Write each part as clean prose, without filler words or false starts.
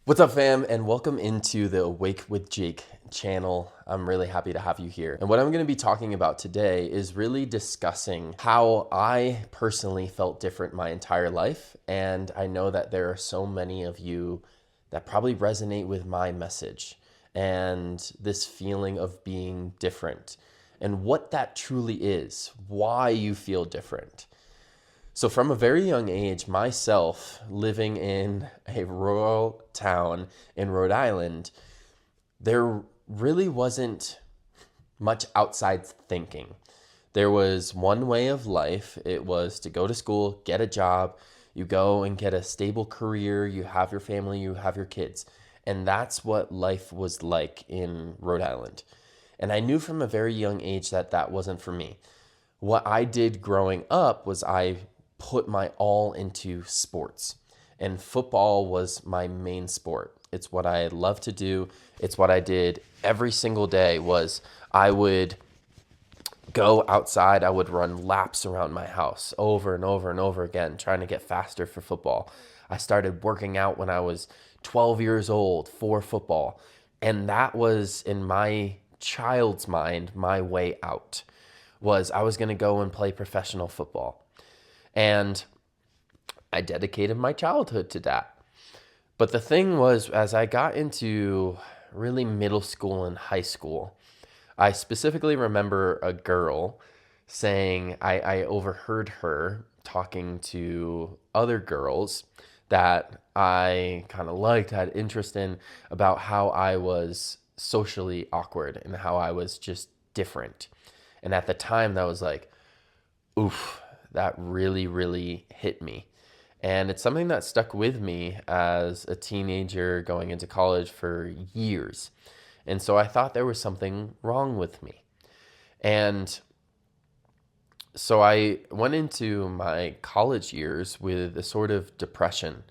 What's up, fam, and welcome into the Awake with Jake channel. I'm really happy to have you here. And what I'm going to be talking about today is really discussing how I personally felt different my entire life. And I know that there are so many of you that probably resonate with my message and this feeling of being different and what that truly is, why you feel different. So, from a very young age, myself living in a rural town in Rhode Island, there really wasn't much outside thinking. There was one way of life. It was to go to school, get a job, you go and get a stable career, you have your family, you have your kids. And that's what life was like in Rhode Island. And I knew from a very young age that that wasn't for me. What I did growing up was I put my all into sports, and football was my main sport. It's what I love to do. It's what I did every single day. Was I would go outside, I would run laps around my house over and over and over again, trying to get faster for football. I started working out when I was 12 years old for football, and that was, in my child's mind, my way out. Was I was going to go and play professional football. And I dedicated my childhood to that. But the thing was, as I got into really middle school and high school, I specifically remember a girl saying, I overheard her talking to other girls that I kind of liked, had interest in, about how I was socially awkward and how I was just different. And at the time, that was like, oof, that really, really hit me. And it's something that stuck with me as a teenager going into college for years. And so I thought there was something wrong with me. And so I went into my college years with a sort of depression,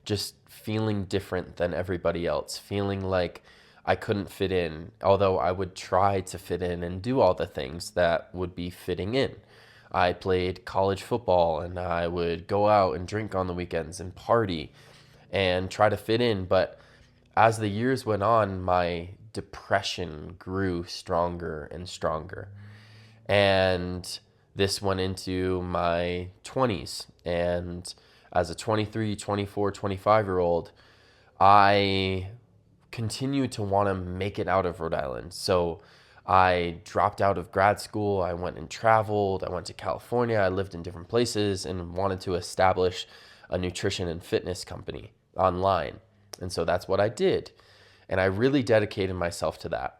just feeling different than everybody else, feeling like I couldn't fit in, although I would try to fit in and do all the things that would be fitting in. I played college football and I would go out and drink on the weekends and party and try to fit in. But as the years went on, my depression grew stronger and stronger. And this went into my 20s. And as a 23, 24, 25 year old, I continued to want to make it out of Rhode Island. So I dropped out of grad school. I went and traveled. I went to California. I lived in different places and wanted to establish a nutrition and fitness company online. And so that's what I did. And I really dedicated myself to that.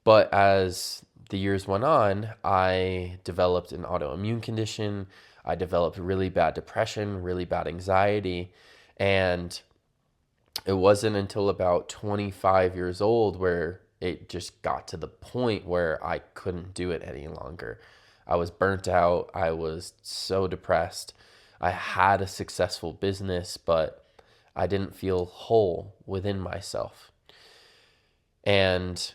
But as the years went on, I developed an autoimmune condition. I developed really bad depression, really bad anxiety. And it wasn't until about 25 years old where it just got to the point where I couldn't do it any longer. I was burnt out. I was so depressed. I had a successful business, but I didn't feel whole within myself. And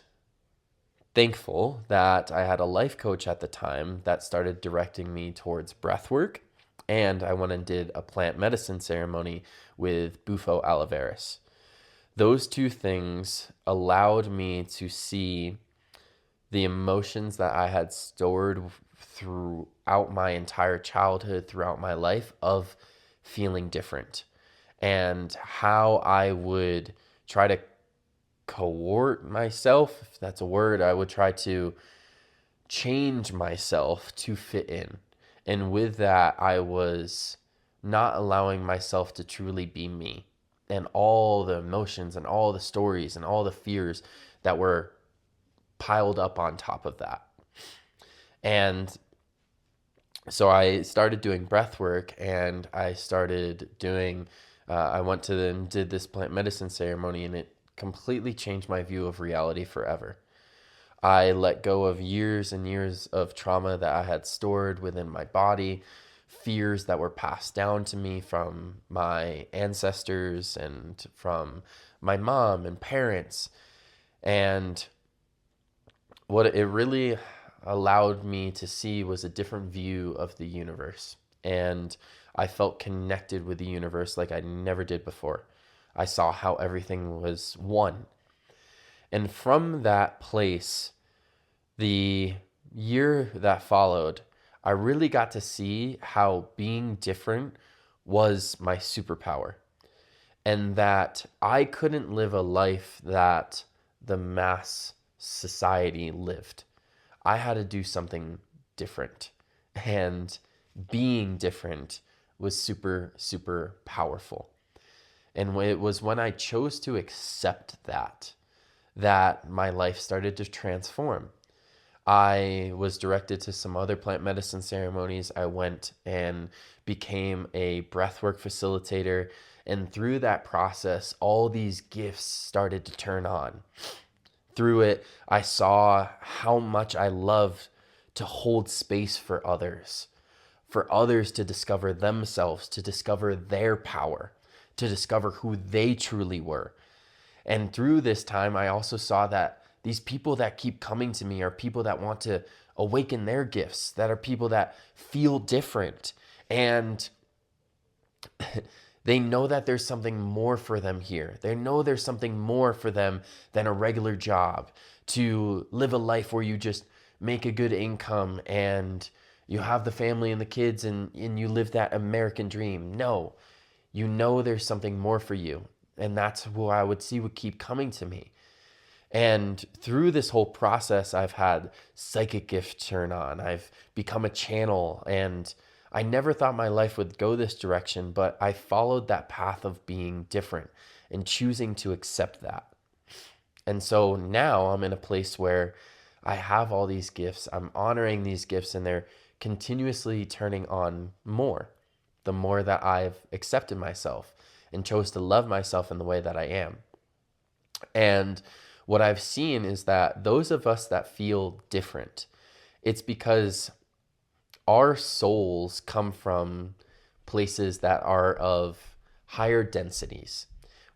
thankful that I had a life coach at the time that started directing me towards breath work. And I went and did a plant medicine ceremony with Bufo Olivares. Those two things allowed me to see the emotions that I had stored throughout my entire childhood, throughout my life, of feeling different, and how I would try to cohort myself, if that's a word. I would try to change myself to fit in. And with that, I was not allowing myself to truly be me, and all the emotions and all the stories and all the fears that were piled up on top of that. And so I started doing breath work, and I started doing, I went to and did this plant medicine ceremony, and it completely changed my view of reality forever. I let go of years and years of trauma that I had stored within my body, fears that were passed down to me from my ancestors and from my mom and parents. And what it really allowed me to see was a different view of the universe. And I felt connected with the universe like I never did before. I saw how everything was one. And from that place, the year that followed, I really got to see how being different was my superpower, and that I couldn't live a life that the mass society lived. I had to do something different. And being different was super, super powerful. And it was when I chose to accept that my life started to transform. I was directed to some other plant medicine ceremonies. I went and became a breathwork facilitator. And through that process, all these gifts started to turn on. Through it, I saw how much I loved to hold space for others to discover themselves, to discover their power, to discover who they truly were. And through this time, I also saw that these people that keep coming to me are people that want to awaken their gifts, that are people that feel different. And they know that there's something more for them here. They know there's something more for them than a regular job, to live a life where you just make a good income and you have the family and the kids and you live that American dream. No, you know there's something more for you. And that's who I would see would keep coming to me. And through this whole process, I've had psychic gifts turn on. I've become a channel, and I never thought my life would go this direction, but I followed that path of being different and choosing to accept that. And so now I'm in a place where I have all these gifts. I'm honoring these gifts, and they're continuously turning on more, the more that I've accepted myself and chose to love myself in the way that I am. And what I've seen is that those of us that feel different, it's because our souls come from places that are of higher densities.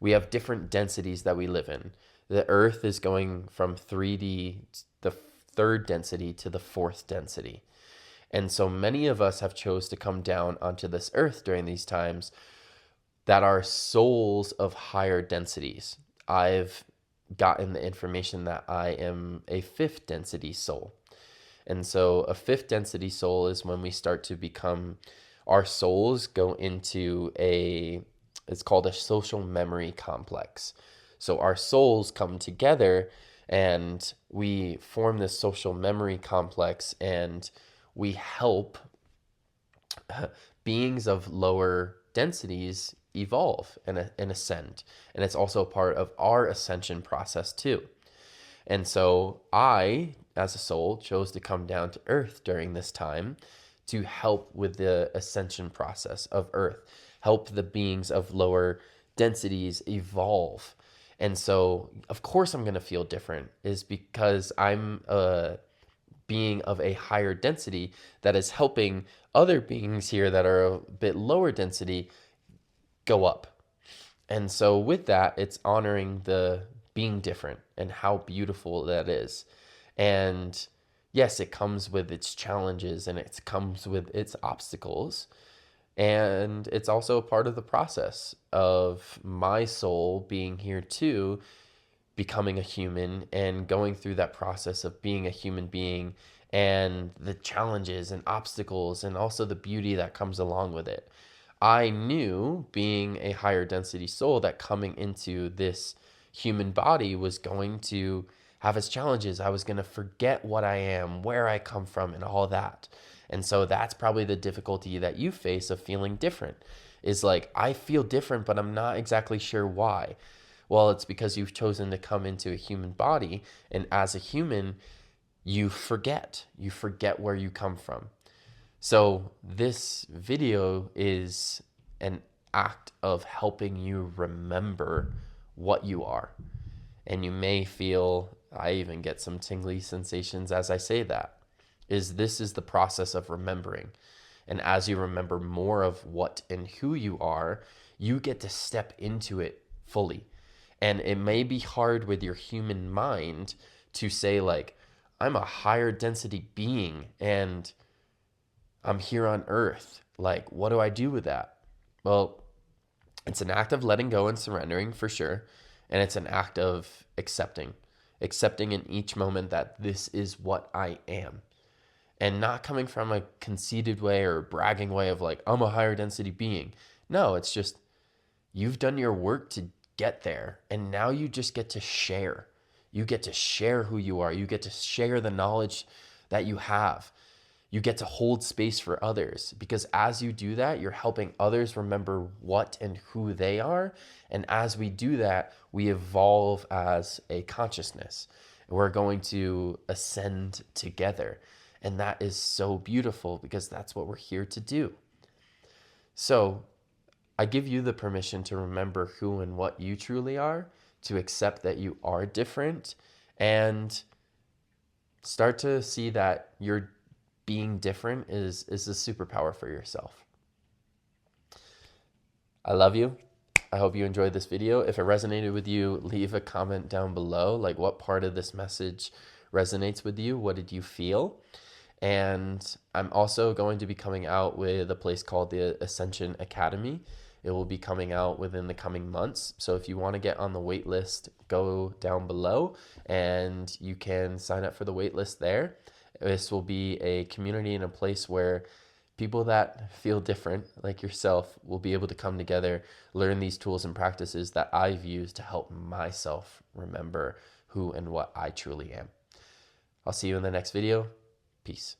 We have different densities that we live in. The earth is going from 3D, the third density, to the fourth density. And so many of us have chose to come down onto this earth during these times that are souls of higher densities. I've gotten the information that I am a fifth density soul. And so a fifth density soul is when we start to become, our souls go into it's called a social memory complex. So our souls come together and we form this social memory complex, and we help beings of lower densities evolve and ascend. And it's also part of our ascension process too. And so I, as a soul, chose to come down to earth during this time to help with the ascension process of earth, help the beings of lower densities evolve. And so, of course, I'm going to feel different, is because I'm a being of a higher density that is helping other beings here that are a bit lower density go up. And so with that, it's honoring the being different and how beautiful that is. And yes, it comes with its challenges and it comes with its obstacles. And it's also a part of the process of my soul being here too, becoming a human and going through that process of being a human being, and the challenges and obstacles and also the beauty that comes along with it. I knew, being a higher density soul, that coming into this human body was going to have its challenges. I was going to forget what I am, where I come from, and all that. And so that's probably the difficulty that you face of feeling different, is like, I feel different, but I'm not exactly sure why. Well, it's because you've chosen to come into a human body, and as a human, you forget where you come from. So this video is an act of helping you remember what you are. And you may feel, I even get some tingly sensations as I say that, this is the process of remembering. And as you remember more of what and who you are, you get to step into it fully. And it may be hard with your human mind to say, like, I'm a higher density being and I'm here on earth. Like, what do I do with that? Well, It's an act of letting go and surrendering for sure. And it's an act of accepting in each moment that this is what I am. And not coming from a conceited way or bragging way of like, I'm a higher density being. No, it's just you've done your work to get there. And now you just get to share. You get to share who you are. You get to share the knowledge that you have. You get to hold space for others, because as you do that, you're helping others remember what and who they are. And as we do that, we evolve as a consciousness. We're going to ascend together. And that is so beautiful because that's what we're here to do. So I give you the permission to remember who and what you truly are, to accept that you are different, and start to see that you're being different is a superpower for yourself. I love you. I hope you enjoyed this video. If it resonated with you, leave a comment down below. Like, what part of this message resonates with you? What did you feel? And I'm also going to be coming out with a place called the Ascension Academy. It will be coming out within the coming months. So if you want to get on the wait list, go down below and you can sign up for the wait list there. This will be a community and a place where people that feel different, like yourself, will be able to come together, learn these tools and practices that I've used to help myself remember who and what I truly am. I'll see you in the next video. Peace.